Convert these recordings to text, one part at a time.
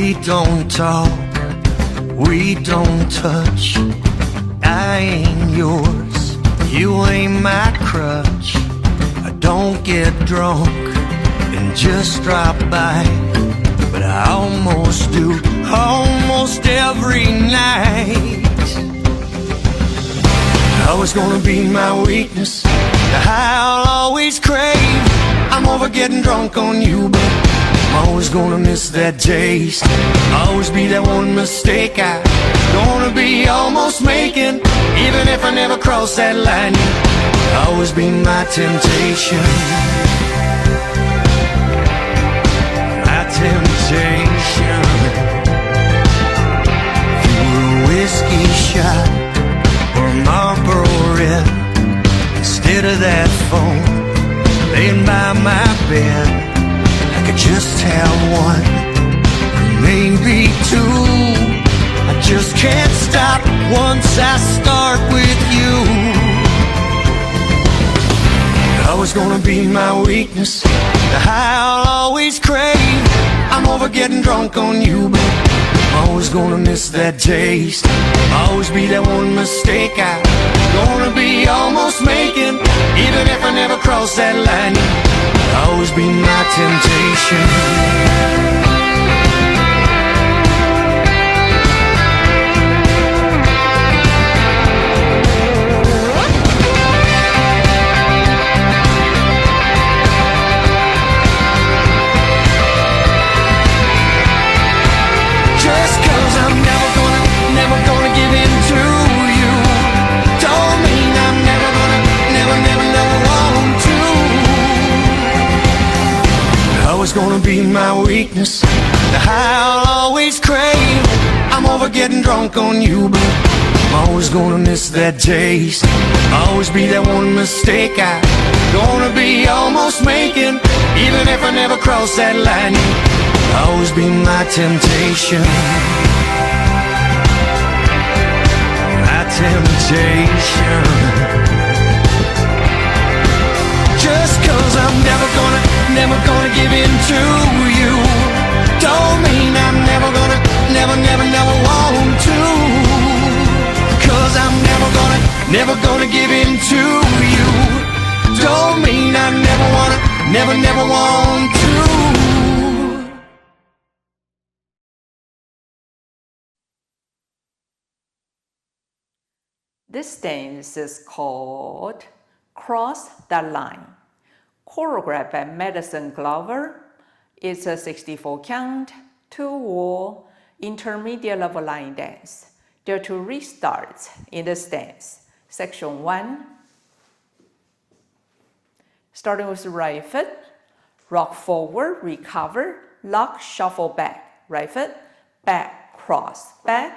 We don't talk, we don't touch. I ain't yours, you ain't my crutch. I don't get drunk and just drop by, but I almost do, almost every night. Always gonna be my weakness, the high I'll always crave. I'm over getting drunk on you, but I'm always gonna miss that taste. Always be that one mistake I gonna be almost making. Even if I never cross that line, you'll always be my temptation. My temptation. If you were a whiskey shot or a Marlboro Red, instead of that phone laying by my bed, I could just have one, maybe two. I just can't stop once I start with you. Always gonna be my weakness, the high I'll always crave. I'm over getting drunk on you, but I'm always gonna miss that taste. Always be that one mistake I gonna be almost making. Even if I never cross that line, you'll always be my temptation. Just 'cause I'm never gonna give in to you, don't mean I'm never want to. Always gonna be my weakness, the high I'll always crave. I'm over getting drunk on you, but I'm always gonna miss that taste. Always be that one mistake I gonna be almost making. Even if I never cross that line, you'll always be my temptation. My temptation. Just 'cause I'm never gonna give in to you, don't mean I'm never want to. 'Cause I'm never gonna give in to you, don't mean I never want to. This dance is called Cross the Line, choreographed by Maddison. It's a 64 count, 2-wall, intermediate level line dance. There are 2 restarts in this dance. Section 1, starting with right foot, rock forward, recover, lock, shuffle back, right foot, back, cross, back,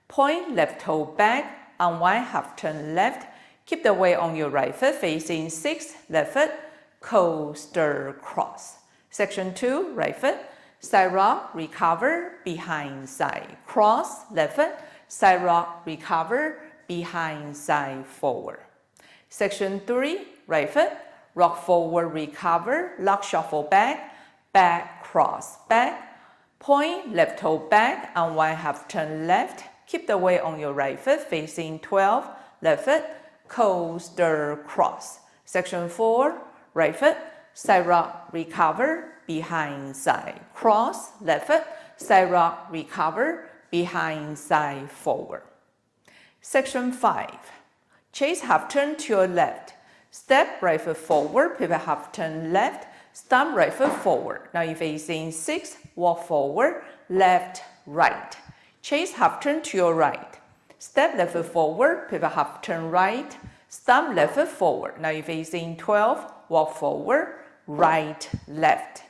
point, left toe back, unwind, half turn left, keep the weight on your right foot facing 6, left foot, coaster, cross. Section 2, right foot, side rock, recover, behind, side, cross, left foot, side rock, recover, behind, side, forward. Section 3, right foot, rock forward, recover, lock, shuffle back, back, cross, back, point, left toe back, unwind, half turn left, keep the weight on your right foot facing 12, left foot, coaster, cross. Section 4, right foot, side rock, recover, behind, side, cross, left foot, side rock, recover, behind, side, forward. Section 5, chase half turn to your left, step right foot forward, pivot half turn left, stomp right foot forward. Now you're facing 6, walk forward, left, right. Chase half turn to your right, step left foot forward, pivot half turn right, stomp left foot forward. Now you're facing 12, walk forward, right, left.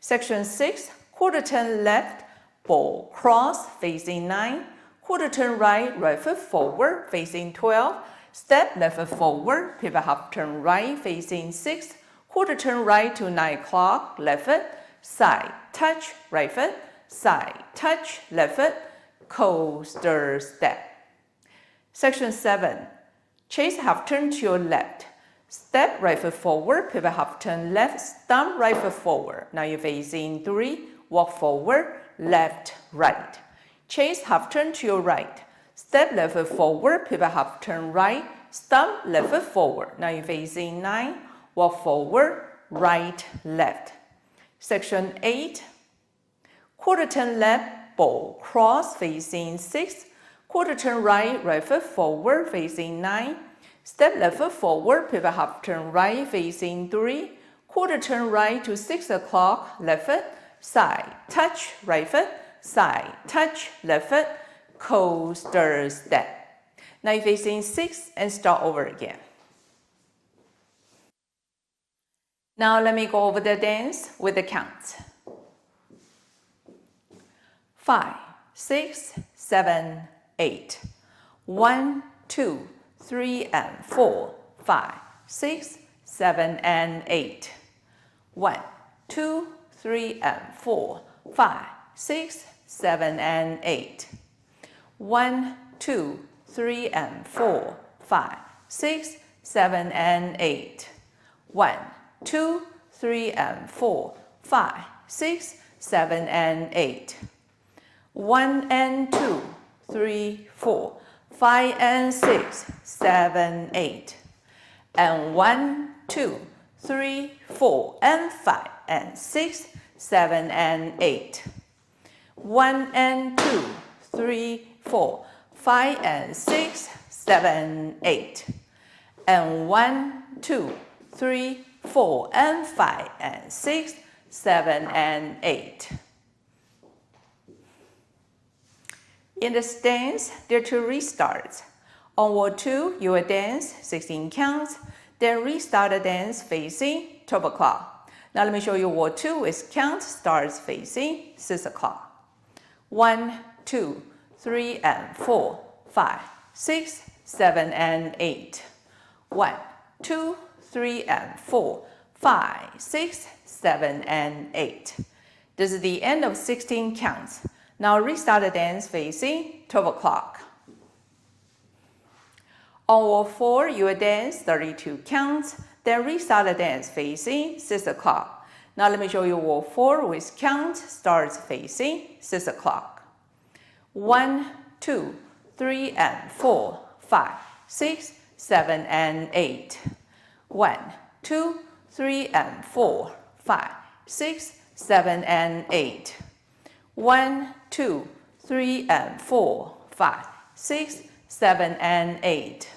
Section 6, quarter turn left, ball, cross, facing 9, quarter turn right, right foot forward, facing 12, step left foot forward, pivot half turn right, facing 6, quarter turn right to 9 o'clock, left foot, side, touch, right foot, side, touch, left foot, coaster, step. Section 7, chase half turn to your left, step right foot forward, pivot half turn left, stomp right foot forward. Now you're facing 3, walk forward, left, right. Chase half turn to your right. Step left foot forward, pivot half turn right. Stomp left foot forward. Now you're facing 9. Walk forward, right, left. Section 8. Quarter turn left, ball, cross, facing 6. Quarter turn right, right foot forward, facing 9. Step left foot forward, pivot half turn right, facing 3. Quarter turn right to 6 o'clock, left foot, side, touch, right foot, side, touch, left foot, coaster step. Now you're facing 6 and start over again. Now let me go over the dance with the counts. 5, 6, 7, 8. 1, 2, 3, and 4, 5, 6, 7, and 8. 1, 2, 3, and 4, 5, 6, 7, and 8. 1, 2, 3, and 4, 5, 6, 7, and 8. 1, 2, 3, and 4, 5, 6, 7, and 8. 1 and 2, 3, 4, 5 and 6, 7, 8. And 1, 2, 3, 4, and 5 and 6, 7, and 8. 1 and 2, 3, 4, 5 and 6, 7, 8. And 1, 2, 3, 4, and 5 and 6, 7, and 8. In the stance, there are 2 restarts. On wall 2, you will dance 16 counts, then restart the dance facing 12 o'clock. Now let me show you wall 2 with count starts facing 6 o'clock. 1, 2, 3, and 4, 5, 6, 7, and 8. 1, 2, 3, and 4, 5, 6, 7, and 8. This is the end of 16 counts. Now restart the dance facing 12 o'clock. On wall 4, you will dance 32 counts, then restart the dance facing 6 o'clock. Now let me show you wall 4 with count starts facing 6 o'clock. 1, 2, 3, and 4, 5, 6, 7, and 8. 1, 2, 3, and 4, 5, 6, 7, and 8. 1, 2, 3, and 4, 5, 6, 7, and 8.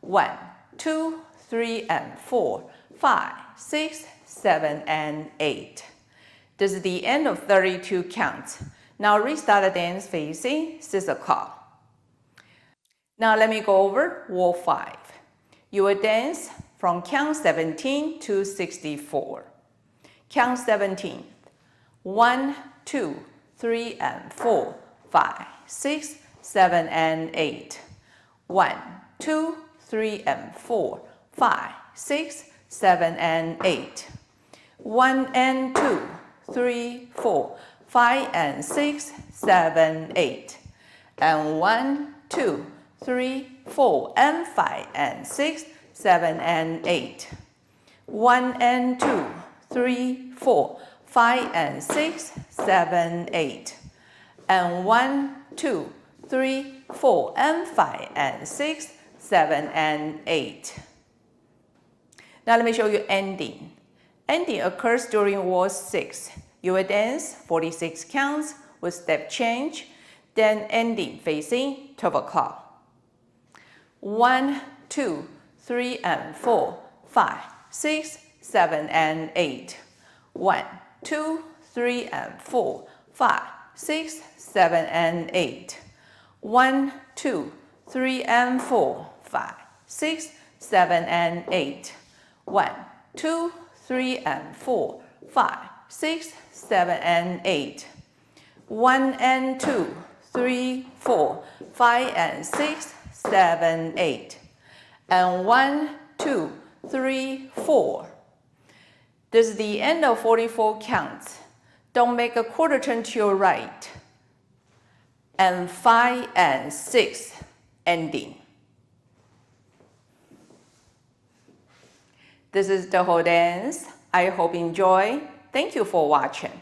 1, 2, 3, and 4, 5, 6, 7, and 8. This is the end of 32 counts. Now restart the dance facing 6 o'clock. Now let me go over wall 5. You will dance from count 17 to 64. Count 17. 1, 2, 3, and 4, 5, 6, 7, and 8. 1, 2, 3, and 4, 5, 6, 7, and 8. 1 and 2, 3, 4, 5, and 6, 7, 8. And 1, 2, 3, 4, and 5, and 6, 7, and 8. 1 and 2, 3, 4, 5, and 6, 7, 8. And 1, 2, 3, 4, and 5, and 6, 7, and 8. Now let me show you ending. Ending occurs during wall 6. You will dance 46 counts with step change, then ending facing 12 o'clock. 1, 2, 3, and 4, 5, 6, 7, and 8. 1, 2, 3, and 4, 5, 6, 7, and 8. 1, 2, 3, and 4, 5, 6, 7, and 8. 1, 2, 3, and 4, 5, 6, 7, and 8. 1 and 2, 3, 4, 5, and 6, 7, 8. And 1, 2, 3, 4. This is the end of 44 counts. Don't make a quarter turn to your right. And 5 and 6 ending. This is the whole dance. I hope you enjoy. Thank you for watching.